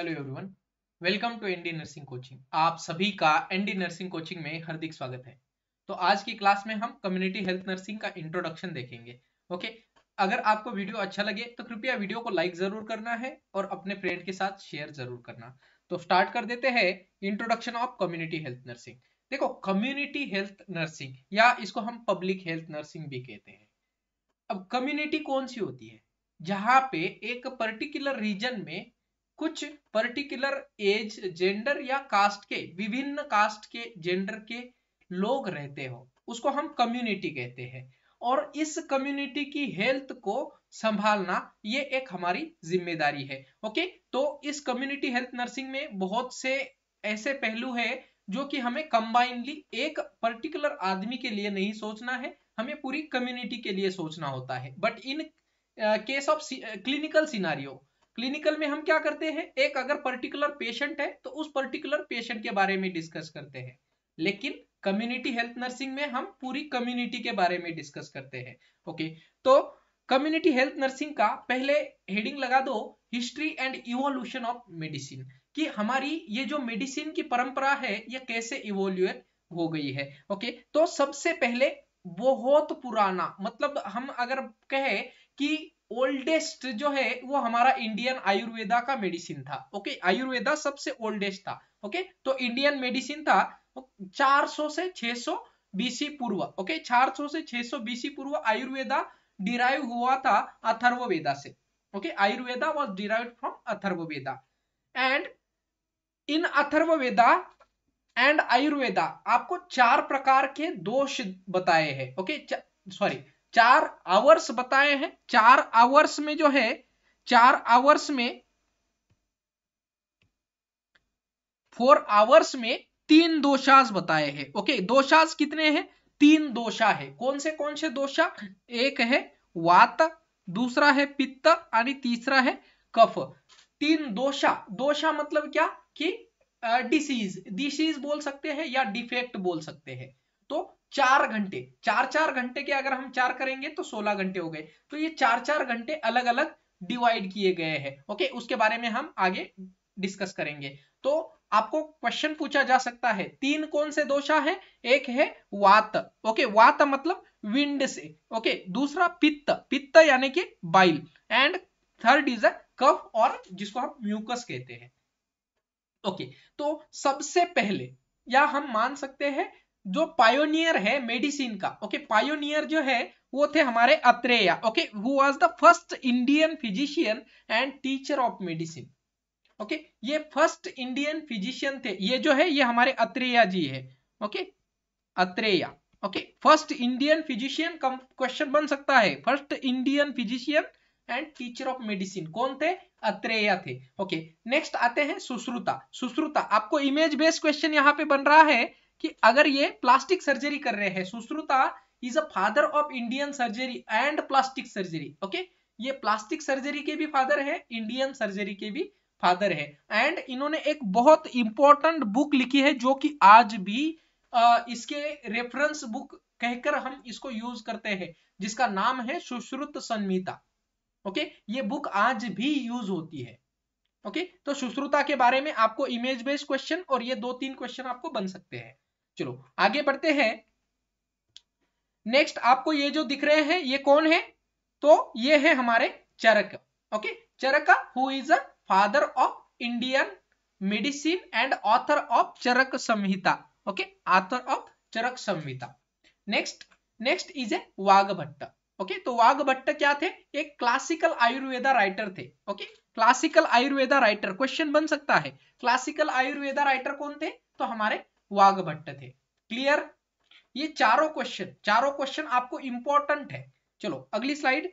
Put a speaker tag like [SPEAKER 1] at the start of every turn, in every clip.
[SPEAKER 1] Hello everyone, welcome to ND nursing coaching. आप सभी का एनडी नर्सिंग कोचिंग में हार्दिक स्वागत है। तो आज की क्लास में हम कम्युनिटी हेल्थ नर्सिंग का इंट्रोडक्शन देखेंगे। ओके, अगर आपको वीडियो अच्छा लगे तो कृपया वीडियो को लाइक जरूर करना है और अपने फ्रेंड के साथ शेयर जरूर करना। तो स्टार्ट कर देते हैं introduction of community health nursing. देखो, कम्युनिटी हेल्थ नर्सिंग या इसको हम पब्लिक हेल्थ नर्सिंग भी कहते हैं। अब कम्युनिटी कौन सी होती है? जहां पे एक पर्टिकुलर रीजन में कुछ पर्टिकुलर एज, जेंडर या कास्ट के, विभिन्न कास्ट के, जेंडर के लोग रहते हो, उसको हम कम्युनिटी कहते हैं। और इस कम्युनिटी की हेल्थ को संभालना ये एक हमारी जिम्मेदारी है। ओके, तो इस कम्युनिटी हेल्थ नर्सिंग में बहुत से ऐसे पहलू है जो कि हमें कंबाइनली एक पर्टिकुलर आदमी के लिए नहीं सोचना है, हमें पूरी कम्युनिटी के लिए सोचना होता है। But in case of clinical scenario, clinical में हम क्या करते हैं, एक अगर पर्टिकुलर पेशेंट है तो उस पर्टिकुलर पेशेंट के बारे में डिस्कस करते हैं। लेकिन कम्युनिटी हेल्थ नर्सिंग में हम पूरी कम्युनिटी के बारे में डिस्कस करते हैं। ओके, तो कम्युनिटी हेल्थ नर्सिंग का पहले हेडिंग लगा दो, history and evolution of medicine, कि हमारी ये जो मेडिसिन की परंपरा है ये कैसे इवोल्यूएट हो गई है। ओके, तो सबसे पहले बहुत पुराना, मतलब हम अगर कहे कि ओल्डेस्ट जो है वो हमारा इंडियन आयुर्वेदा का मेडिसिन था। ओके, आयुर्वेदा सबसे ओल्डेस्ट था। ओके, तो इंडियन मेडिसिन था 400 से 600 बीसी पूर्व। ओके, 400 से 600 बीसी पूर्व आयुर्वेदा डिराइव हुआ था अथर्ववेदा से। Okay, Ayurveda was derived from Atharvaveda. And in Atharvaveda and Ayurveda आपको 4 प्रकार के दोष बताए हैं। ओके, सॉरी, 4 आवर्स बताए हैं। 4 आवर्स में जो है, 4 आवर्स में 4 आवर्स में 3 दोषास बताए हैं। ओके, दोषास कितने हैं? 3 दोषा है। कौन से दोषा? एक है वात, दूसरा है पित्त और तीसरा है कफ। 3 दोषा। दोषा मतलब क्या कि डिसीज बोल सकते हैं या डिफेक्ट बोल सकते हैं। तो 4 घंटे, 4 घंटे के अगर हम 4 करेंगे तो 16 घंटे हो गए। तो ये 4 घंटे अलग अलग डिवाइड किए गए हैं। ओके, उसके बारे में हम आगे डिस्कस करेंगे। तो आपको क्वेश्चन पूछा जा सकता है, 3 कौन से दोषा है? एक है वात। ओके, वात मतलब विंड से। ओके, दूसरा पित्त, पित्त यानी कि bile, and third is a kapha, और जिसको हम म्यूकस कहते हैं। ओके, तो सबसे पहले या हम मान सकते हैं जो पायोनियर है मेडिसिन का, ओके, पायोनियर जो है वो थे हमारे Atreya. Okay, who was the first Indian physician and teacher of medicine. Okay, ये फर्स्ट इंडियन फिजिशियन थे। ये जो है ये हमारे अत्रेया जी है। Okay, Atreya. Okay, first Indian physician, question बन सकता है, first Indian physician and teacher of medicine कौन थे? अत्रेया थे। ओके, नेक्स्ट आते हैं सुश्रुता। सुश्रुता आपको इमेज बेस्ड क्वेश्चन यहाँ पे बन रहा है कि अगर ये प्लास्टिक सर्जरी कर रहे हैं, Sushruta is a father of Indian surgery and plastic surgery. Okay, ये प्लास्टिक सर्जरी के भी फादर है, इंडियन सर्जरी के भी फादर है। एंड इन्होंने एक बहुत इंपॉर्टेंट बुक लिखी है जो कि आज भी इसके रेफरेंस बुक कहकर हम इसको यूज करते हैं, जिसका नाम है सुश्रुत संहिता। ओके, ये बुक आज भी यूज होती है। ओके, तो सुश्रुता के बारे में आपको इमेज बेस्ड क्वेश्चन और ये 2-3 क्वेश्चन आपको बन सकते हैं। चलो आगे बढ़ते हैं। नेक्स्ट आपको ये जो दिख रहे हैं ये कौन है? तो ये है हमारे Charak. Okay, Charak who is a father of Indian medicine and author of Charak Samhita. Okay, author of Charak Samhita. Next is a Vagbhata. Okay, तो वाघभट्ट क्या थे? एक क्लासिकल आयुर्वेदा राइटर थे। Okay, classical Ayurveda writer, question बन सकता है क्लासिकल आयुर्वेदा राइटर कौन थे? तो हमारे वाघभट्ट थे। क्लियर? ये चारों क्वेश्चन आपको इंपॉर्टेंट है। चलो अगली slide.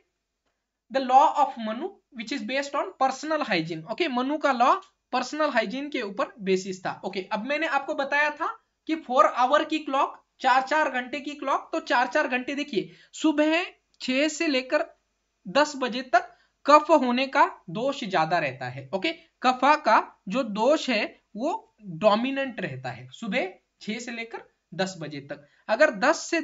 [SPEAKER 1] The law of Manu which is based on personal hygiene. Okay, Manu का लॉ पर्सनल हाइजीन के ऊपर बेसिस था। ओके, अब मैंने आपको बताया था कि 4 आवर की क्लॉक, 4 घंटे की क्लॉक, तो 4 घंटे देखिए, सुबह 6 से लेकर 10 बजे तक कफ होने का दोष ज्यादा रहता है। ओके, कफा का जो दोष है वो डोमिनेंट रहता है सुबह 6 से लेकर 10 बजे तक। अगर 10 से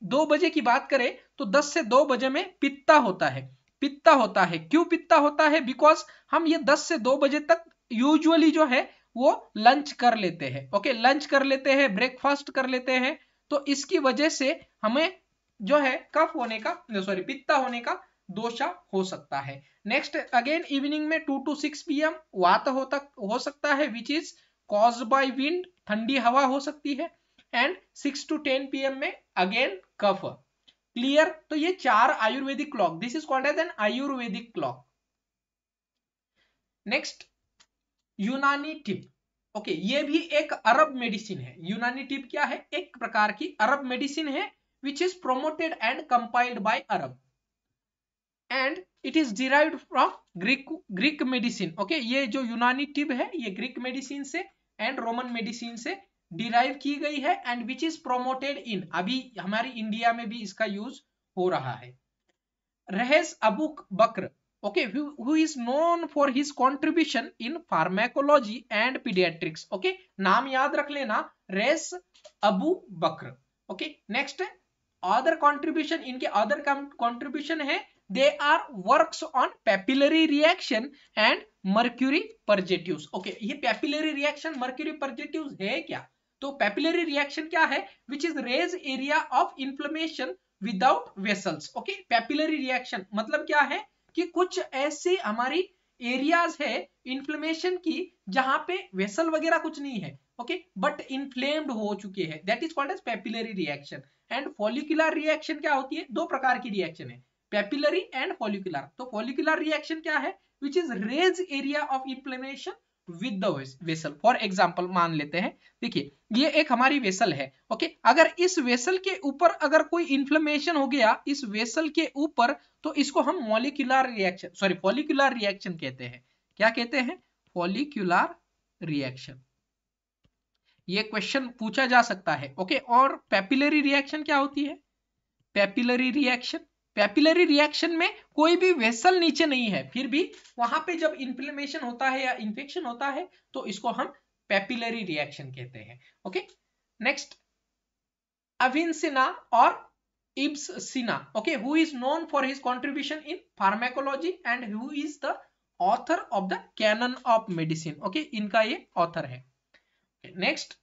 [SPEAKER 1] 2 बजे की बात करें तो 10 से 2 बजे में पित्ता होता है। पित्ता होता है, क्यों पित्ता होता है? बिकॉज हम ये 10 से 2 बजे तक यूजुअली जो है वो लंच कर लेते हैं, ओके, लंच कर लेते हैं, ब्रेकफास्ट कर लेते हैं, तो इसकी वजह से हमें जो है कफ होने का, सॉरी, पित्ता होने का दोषा हो सकता है। नेक्स्ट अगेन इवनिंग में 2 to 6 PM वात हो सकता है, which is caused by wind, ठंडी हवा हो सकती है, एंड 6 to 10 PM में अगेन कफ। क्लियर? तो ये 4 Ayurvedic clock, this is called as an Ayurvedic clock. Next Unani tip, okay, ये भी एक अरब मेडिसिन है। यूनानी टिप क्या है? एक प्रकार की अरब मेडिसिन है, which is promoted and compiled bye Arab, and it is derived from Greek medicine, okay. ये जो यूनानी टिप है ये ग्रीक मेडिसिन से एंड रोमन मेडिसिन से डिराइव की गई है, एंड विच इज प्रोमोटेड इन, अभी हमारी इंडिया में भी इसका यूज हो रहा है। रहेस Abu Bakr, okay, who is known for his contribution in pharmacology and pediatrics, okay, नाम याद रख लेना, Rhazes Abu Bakr, okay। Next other contribution, इनके अदर कंट्रीब्यूशन है, they are works on papillary reaction and mercury purgatives, okay. ये papillary reaction mercury purgatives है क्या? तो पैपिलरी रिएक्शन क्या है? Which is raised area of inflammation without vessels, okay. Papillary reaction मतलब क्या है कि कुछ ऐसी हमारी एरियाज है इन्फ्लेमेशन की जहां पे वेसल वगैरह कुछ नहीं है, ओके, बट इन्फ्लेम्ड हो चुके हैं, that is called as papillary reaction. And follicular reaction क्या होती है? दो प्रकार की रिएक्शन है, पैपिलरी एंड फॉलिकुलर। तो फॉलिकुलर रिएक्शन क्या है? Which is raised area of inflammation with the vessel. For example मान लेते हैं, देखिए ये एक हमारी वेसल है, ओके। अगर इस वेसल के ऊपर अगर कोई इन्फ्लेमेशन हो गया इस वेसल के ऊपर, तो इसको हम molecular reaction, sorry, follicular reaction कहते हैं। क्या कहते हैं? Follicular reaction. ये क्वेश्चन पूछा जा सकता है, ओके। और पैपिलरी रिएक्शन क्या होती है? पैपिलरी रिएक्शन, पैपिलरी रिएक्शन में कोई भी वेसल नीचे नहीं है, फिर भी वहां पे जब इन्फ्लेमेशन होता है या इन्फेक्शन होता है तो इसको हम पैपिलरी रिएक्शन कहते हैं, ओके। नेक्स्ट अविन्सिना और Ibn Sina, okay, who is known for his contribution in pharmacology and who is the author of the canon of medicine, okay, इनका ये ऑथर है। नेक्स्ट,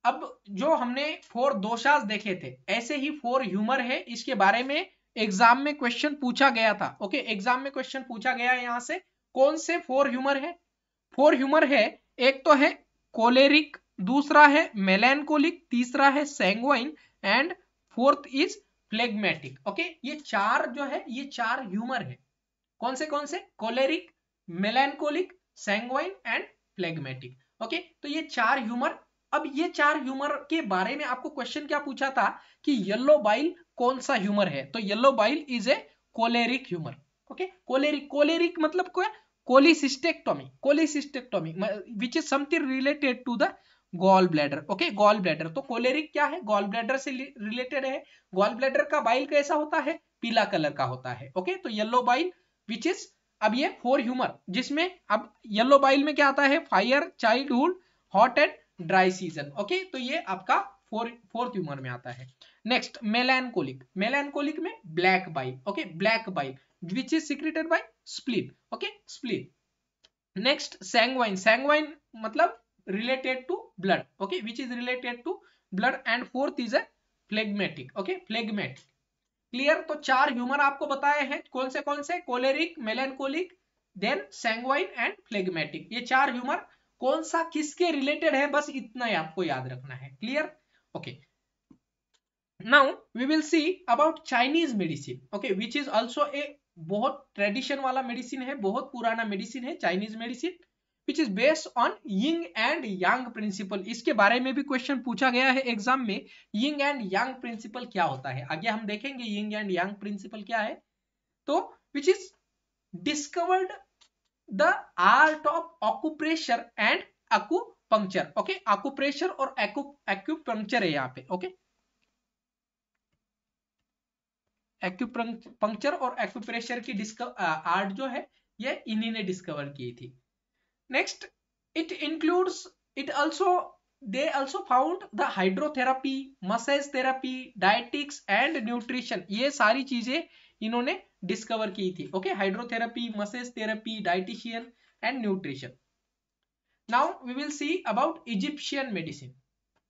[SPEAKER 1] अब जो हमने 4 दोषास देखे थे, ऐसे ही 4 ह्यूमर है, इसके बारे में एग्जाम में क्वेश्चन पूछा गया था, ओके। एग्जाम में क्वेश्चन पूछा गया है यहां से, कौन से 4 ह्यूमर है? 4 ह्यूमर है, एक तो है कोलेरिक, दूसरा है मेलैंकोलिक, तीसरा है sanguine, and fourth is phlegmatic, okay. ये 4 जो है ये 4 ह्यूमर है। कौन से? Choleric, melancholic, sanguine and phlegmatic, okay. तो ये 4 ह्यूमर। अब ये 4 ह्यूमर के बारे में आपको क्वेश्चन क्या पूछा था कि येलो बाइल कौन सा ह्यूमर है? तो yellow bile is a choleric humour, okay. Choleric मतलब क्या? Cholecystectomy which is something related to the gall bladder, okay, gall bladder. तो कोलेरिक क्या है? गॉल ब्लैडर से रिलेटेड है। गॉल ब्लैडर का बाइल कैसा होता है? पीला कलर का होता है, ओके। तो येलो बाइल विच इज, अब ये 4 ह्यूमर, जिसमें अब येलो बाइल में क्या आता है? Fire, childhood, hot and dry season, okay. तो ये आपका फोर्थ ह्यूमर में आता है। नेक्स्ट मेलैंकोलिक, मेलैंकोलिक में black bile, okay, black bile which is secreted by spleen, okay, spleen. Next sanguine, sanguine मतलब related to blood, okay, which is related to blood, and fourth is a phlegmatic, okay, phlegmatic. Clear? तो 4 humour आपको बताए हैं, कौन से? Choleric, melancholic, then sanguine and phlegmatic. ये 4 humour कौन सा किसके रिलेटेड है, बस इतना ही आपको याद रखना है। Clear? Okay. Now we will see about Chinese medicine, okay, which is also a बहुत ट्रेडिशन वाला मेडिसिन है, बहुत पुराना मेडिसिन है Chinese medicine, which is based on yin and yang principle. इसके बारे में भी क्वेश्चन पूछा गया है एग्जाम में, यिंग एंड यांग प्रिंसिपल क्या होता है? आगे हम देखेंगे यिंग एंड यांग प्रिंसिपल क्या है। तो which is discovered the art of acupressure and acupuncture, okay, acupressure और एक्यूपंक्चर है यहाँ पे, ओके। एक्यूपंक्चर और एक्यूप्रेशर की आर्ट जो है ये इन्हीं ने डिस्कवर की थी। Next, it includes, it also, they also found the hydrotherapy, massage therapy, dietetics and nutrition, ये सारी चीजें इन्होंने डिस्कवर की थी, okay. Hydrotherapy, massage therapy, dietitian and nutrition. Now we will see about Egyptian medicine.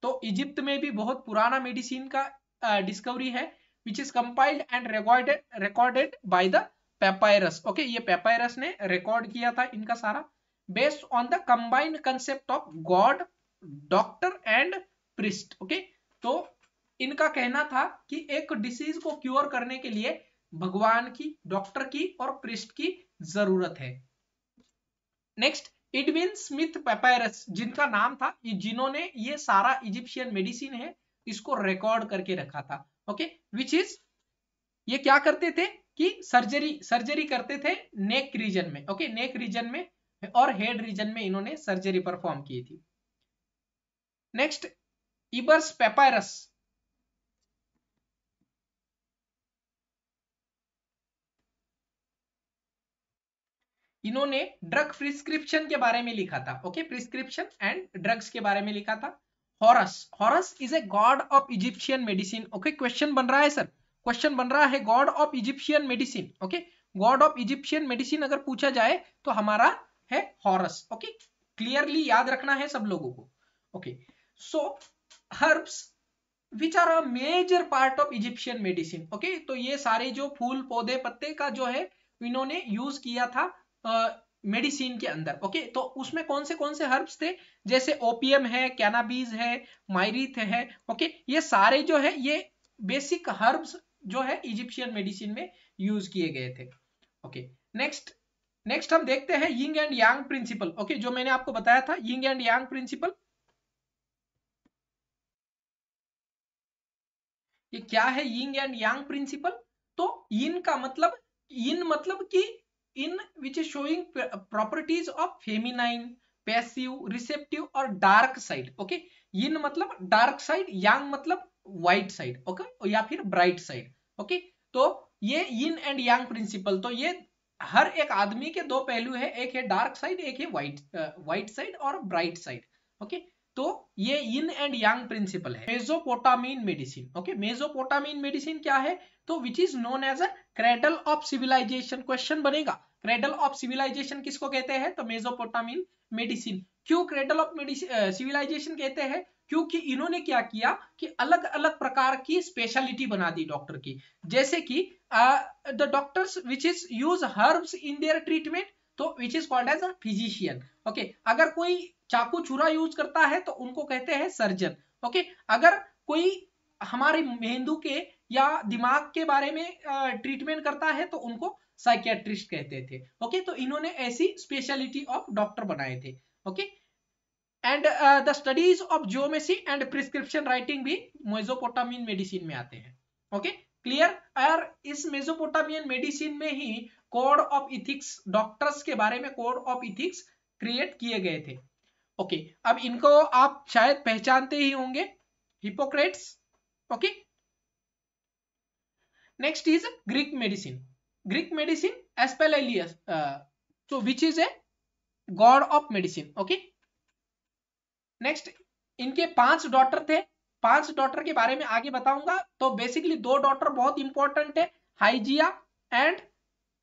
[SPEAKER 1] तो Egypt में भी बहुत पुराना मेडिसिन का डिस्कवरी है, which is compiled and recorded by the papyrus. Okay, ये पेपायरस ने रिकॉर्ड किया था इनका सारा, based on the combined concept of god, doctor and priest. Okay, तो इनका कहना था कि एक डिसीज को क्योर करने के लिए भगवान की, डॉक्टर की और प्रिस्ट की जरूरत है। नेक्स्ट, एडविन स्मिथ पेपायरस, जिनका नाम था, जिन्होंने ये सारा इजिप्शियन मेडिसिन है इसको रिकॉर्ड करके रखा था। ओके, विच इज, ये क्या करते थे कि सर्जरी करते थे नेक रीजन में। ओके, नेक रीजन में और हेड रीजन में इन्होंने सर्जरी परफॉर्म की थी। नेक्स्ट, इबर्स पेपायरस, इन्होंने ड्रग प्रिस्क्रिप्शन के बारे में लिखा था। ओके, प्रिस्क्रिप्शन एंड ड्रग्स के बारे में लिखा था। Harrows is a god of Egyptian medicine. Okay, question बन रहा है सर, क्वेश्चन बन रहा है God of Egyptian medicine. Okay, God of Egyptian medicine अगर पूछा जाए तो हमारा है हॉरस। ओके, क्लियरली याद रखना है सब लोगों को। Okay, so herbs which are a major part of Egyptian medicine. Okay, तो ये सारे जो फूल पौधे पत्ते का जो है इन्होंने यूज किया था मेडिसिन के अंदर। ओके, तो उसमें कौन से हर्ब्स थे, जैसे ओपियम है, कैनाबीज है, मायरीथ है। ओके, ये सारे जो है ये बेसिक हर्ब्स जो है इजिप्शियन मेडिसिन में यूज किए गए थे। ओके, नेक्स्ट हम देखते हैं yin and yang principle. Okay, जो मैंने आपको बताया था यिंग एंड यांग प्रिंसिपल, ये क्या है यिंग एंड यांग प्रिंसिपल? तो यिन का मतलब, यिन मतलब कि in which is showing properties of feminine, passive, receptive और डार्क साइड। ओके, यिन मतलब डार्क साइड, यांग मतलब व्हाइट साइड। ओके, या फिर ब्राइट साइड। ओके, तो ये यिन एंड यांग प्रिंसिपल, तो ये हर एक आदमी के दो पहलू है, एक है डार्क साइड, एक है व्हाइट साइड और ब्राइट साइड। ओके, तो ये यिन एंड यांग प्रिंसिपल है। Mesopotamian medicine. Okay, Mesopotamian medicine क्या है? तो which is known as a cradle of civilization. Question बनेगा, क्रेडल ऑफ सिविलाइजेशन किसको कहते हैं? तो मेसोपोटामियन मेडिसिन। क्यों क्रेडल ऑफ सिविलाइजेशन कहते हैं? क्योंकि इन्होंने क्या किया कि अलग अलग प्रकार की स्पेशलिटी बना दी डॉक्टर की, जैसे कि the doctors which is use herbs in their treatment, तो which is called as a physician. Okay, अगर कोई चाकू छुरा यूज करता है तो उनको कहते हैं सर्जन। ओके, अगर कोई हमारे मेंदू के या दिमाग के बारे में ट्रीटमेंट करता है तो उनको साइकियाट्रिस्ट कहते थे। ओके, तो इन्होंने ऐसी स्पेशलिटी ऑफ डॉक्टर बनाए थे। Okay, and the studies of geometry and prescription writing भी मेसोपोटामियन मेडिसिन में आते हैं। Okay, clear? और इस मेसोपोटामियन मेडिसिन में ही कोड ऑफ इथिक्स, डॉक्टर्स के बारे में कोड ऑफ इथिक्स क्रिएट किए गए थे। ओके, अब इनको आप शायद पहचानते ही होंगे, Hippocrates. Okay, next is Greek medicine. Greek medicine Asclepius, so which is a god of medicine. Okay, next, इनके 5 डॉटर थे, 5 डॉटर के बारे में आगे बताऊंगा। तो बेसिकली 2 डॉटर बहुत इंपॉर्टेंट है, Hygieia and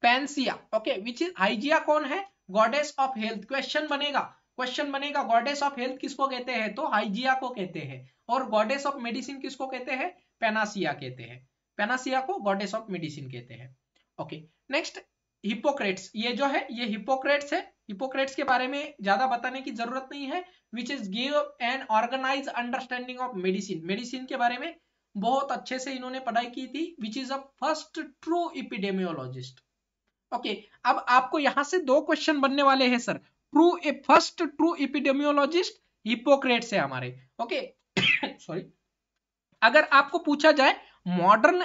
[SPEAKER 1] Panacea. Okay, which is, Hygieia कौन है? Goddess of health. क्वेश्चन बनेगा गॉडेस ऑफ हेल्थ किसको कहते हैं? तो हाइजिया को कहते हैं। और गॉडेस ऑफ मेडिसिन किसको कहते हैं? पेनासिया कहते हैं। पेनासिया को गॉडेस ऑफ मेडिसिन कहते हैं। Okay, next, Hippocrates. ये जो है ये हिपोक्रेट्स है। हिपोक्रेट्स के बारे में ज्यादा बताने की जरूरत नहीं है, which is give an organize understanding of medicine. Medicine के बारे में बहुत अच्छे से इन्होंने पढ़ाई की थी, which is a first true epidemiologist. Okay, अब आपको यहां से 2 क्वेश्चन बनने वाले हैं sir. First true epidemiologist Hippocrates है हमारे। ओके, सॉरी, अगर आपको पूछा जाए मॉडर्न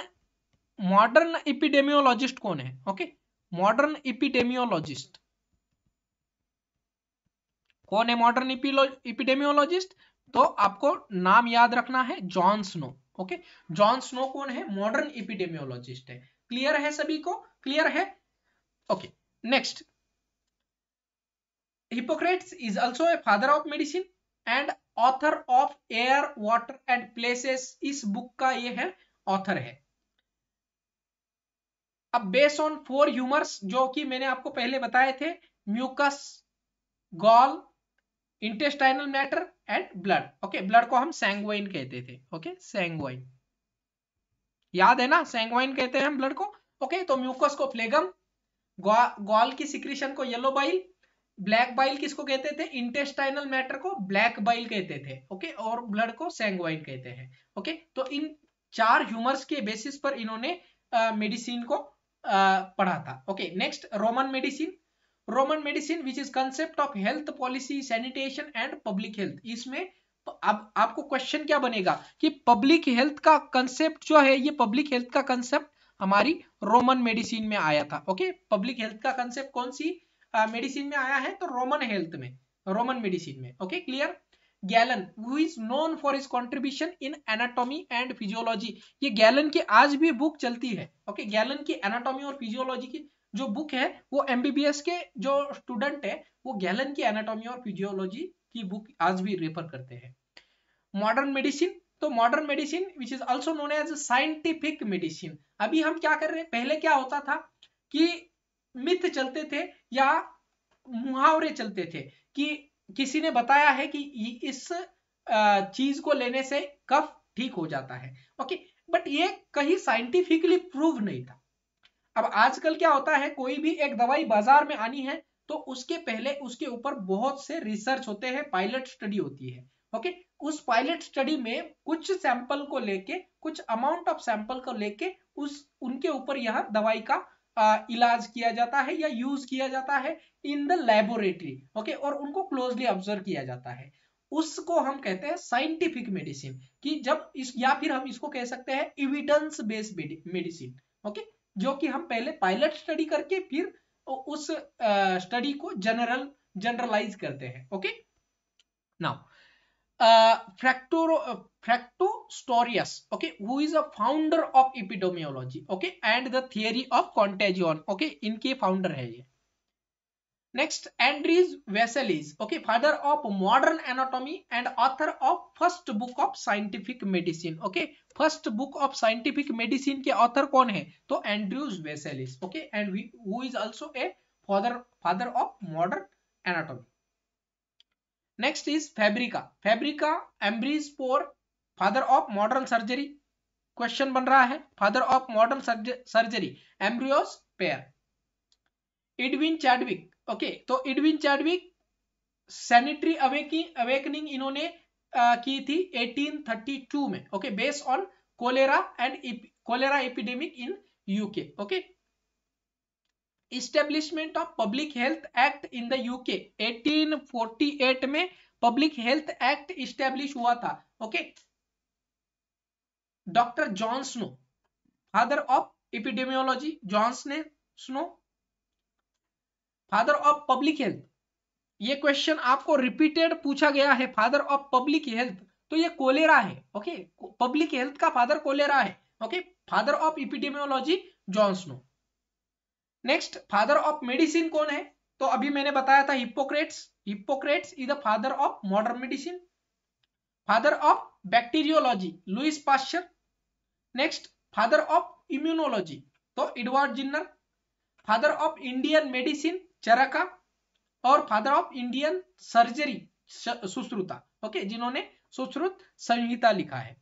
[SPEAKER 1] मॉडर्न एपिडेमियोलॉजिस्ट कौन है? ओके, मॉडर्न एपिडेमियोलॉजिस्ट कौन है? मॉडर्न एपिडेमियोलॉजिस्ट, तो आपको नाम याद रखना है, Jon Snow. Okay, Jon Snow कौन है? मॉडर्न एपिडेमियोलॉजिस्ट है। क्लियर है सभी को? क्लियर है? Okay, next, Hippocrates is also a father of medicine and author of air, water and places. इस बुक का ये है ऑथर है। अब बेस्ड ऑन 4 ह्यूमर्स जो कि मैंने आपको पहले बताए थे, mucus, gall, intestinal matter and blood. Okay, blood को हम सैंग्वाइन कहते थे। ओके, सैंग्वाइन याद है ना, सैंग्वाइन कहते हैं हम ब्लड को। ओके, तो म्यूकस को फ्लेगम, गॉल की सिक्रीशन को येलो बाइल, ब्लैक बाइल किसको कहते थे, इंटेस्टाइनल मैटर को ब्लैक बाइल कहते थे। ओके, और ब्लड को सैंग्वाइन कहते हैं। ओके, तो इन 4 ह्यूमर्स के बेसिस पर इन्होंने मेडिसिन को पढ़ा था। Okay, next Roman medicine. Roman medicine which is concept of health policy, sanitation and public health. इसमें अब आपको क्वेश्चन क्या बनेगा कि पब्लिक हेल्थ का कंसेप्ट जो है, ये पब्लिक हेल्थ का कंसेप्ट हमारी रोमन मेडिसिन में आया था। ओके, पब्लिक हेल्थ का कंसेप्ट कौन सी मेडिसिन में आया है, तो रोमन हेल्थ में, रोमन मेडिसिन में। Okay, clear. Gallon who is known for his contribution in anatomy and physiology. ये गैलन की आज भी बुक चलती है। ओके, गैलन की एनाटॉमी और फिजियोलॉजी की जो बुक है, वो एमबीबीएस के जो स्टूडेंट है वो गैलन की एनाटॉमी और फिजियोलॉजी की बुक आज भी रेफर करते हैं। मॉडर्न मेडिसिन, तो modern medicine which is also known as scientific medicine. अभी हम क्या कर रहे हैं, पहले क्या होता था कि मिथ चलते थे या मुहावरे चलते थे कि किसी ने बताया है कि इस चीज को लेने से कफ ठीक हो जाता है। ओके, बट ये कहीं साइंटिफिकली प्रूव नहीं था। अब आजकल क्या होता है, कोई भी एक दवाई बाजार में आनी है तो उसके पहले उसके ऊपर बहुत से रिसर्च होते हैं, पायलट स्टडी होती है। ओके, उस पायलट स्टडी में कुछ सैंपल को लेके, कुछ अमाउंट ऑफ सैंपल को लेके उनके ऊपर यह दवाई का इलाज किया जाता है या यूज किया जाता है इन द लेबोरेटरी। ओके, और उनको क्लोजली ऑब्जर्व किया जाता है। उसको हम कहते हैं साइंटिफिक मेडिसिन, कि जब इस, या फिर हम इसको कह सकते हैं एविडेंस बेस्ड मेडिसिन। ओके, जो कि हम पहले पायलट स्टडी करके फिर उस स्टडी को जनरलाइज करते हैं। Okay, now Fractorius, okay, who is a founder of epidemiology, okay, and the theory of contagion, okay, इनके फाउंडर है ये। Next Andreas Vesalius, okay, father of modern anatomy and author of first book of scientific medicine. Okay, first book of scientific medicine के author कौन है, तो Andreas Vesalius. Okay, and who is also a father of modern anatomy. Next is Fabrica. Fabrica Ambroise Paré, father of modern surgery. Question बन रहा है, father of modern surgery Ambroise Paré. Edwin Chadwick, okay, तो Edwin Chadwick sanitary awakening इन्होंने की थी 1832 में। Okay, based on cholera and cholera epidemic in UK. Okay, establishment of public health act in the UK 1848 में public health act establish हुआ था। Okay, doctor John Snow, father of epidemiology, John Snow, father of public health. ये question आपको repeated पूछा गया है, father of public health, तो ये कोलेरा है। ओके, पब्लिक हेल्थ का फादर कोलेरा है। Okay, father of epidemiology John Snow. Next, father of medicine कौन है, तो अभी मैंने बताया था Hippocrates. Hippocrates is the father of modern medicine. Father of bacteriology Louis Pasteur. Next, father of immunology तो Edward Jenner. Father of Indian medicine Charaka. और father of Indian surgery Sushruta, okay, जिन्होंने सुश्रुत संहिता लिखा है।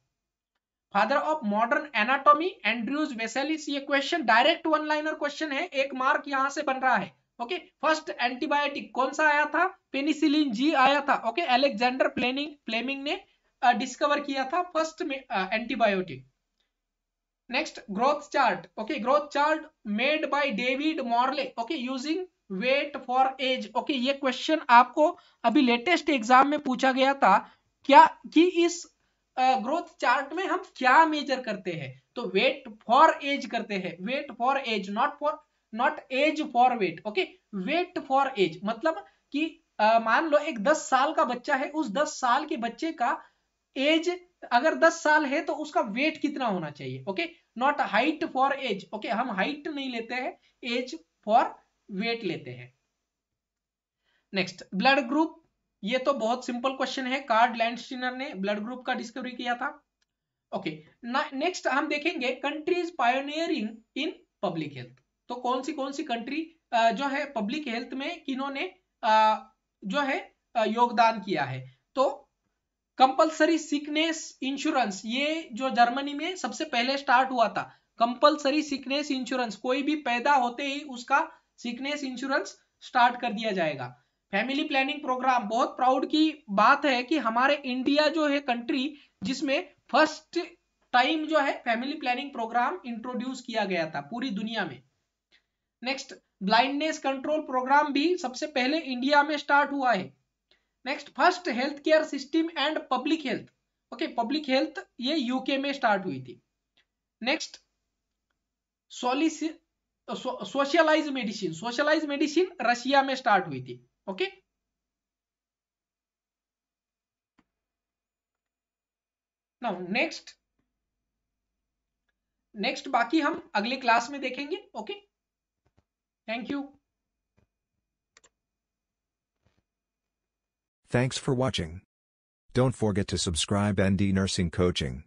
[SPEAKER 1] Father of modern anatomy Andrews वेसेलिस। ये question direct one liner question है, एक mark यहां से बन रहा है। ओके, फर्स्ट एंटीबायोटिक कौन सा आया था, पेनिसिलिन जी आया था। ओके, अलेक्जेंडर फ्लेमिंग ने डिस्कवर किया था first antibiotic. Next, growth chart. Okay, growth chart made by David Morley, okay, using weight for age. Okay, ये क्वेश्चन आपको अभी लेटेस्ट एग्जाम में पूछा गया था क्या, कि इस ग्रोथ चार्ट में हम क्या मेजर करते हैं, तो वेट फॉर एज करते हैं। Weight for age, not age for weight. Okay, weight for age मतलब कि मान लो एक 10 साल का बच्चा है, उस 10 साल के बच्चे का एज अगर 10 साल है तो उसका वेट कितना होना चाहिए। Okay, not height for age. Okay, हम हाइट नहीं लेते हैं, एज फॉर वेट लेते हैं। Next, blood group. ये तो बहुत सिंपल क्वेश्चन है, कार्ल लैंडस्टीनर ने ब्लड ग्रुप का डिस्कवरी किया था। ओके, नेक्स्ट हम देखेंगे countries pioneering in public health. तो कौन सी कंट्री जो है पब्लिक हेल्थ में किन्होंने जो है योगदान किया है। तो कंपलसरी सिकनेस इंश्योरेंस, ये जो जर्मनी में सबसे पहले स्टार्ट हुआ था, कंपलसरी सिकनेस इंश्योरेंस, कोई भी पैदा होते ही उसका सिकनेस इंश्योरेंस स्टार्ट कर दिया जाएगा। फैमिली प्लानिंग प्रोग्राम, बहुत प्राउड की बात है कि हमारे इंडिया जो है कंट्री जिसमें फर्स्ट टाइम जो है फैमिली प्लानिंग प्रोग्राम इंट्रोड्यूस किया गया था पूरी दुनिया में। नेक्स्ट, ब्लाइंडनेस कंट्रोल प्रोग्राम भी सबसे पहले इंडिया में स्टार्ट हुआ है। Next, first health care system and public health, okay, public health ये यूके में स्टार्ट हुई थी। Next, socialize medicine, socialize medicine Russia में स्टार्ट हुई थी। ओके, नाउ नेक्स्ट बाकी हम अगले क्लास में देखेंगे। Okay, thank you.
[SPEAKER 2] Thanks for watching. Don't forget to subscribe ND Nursing Coaching.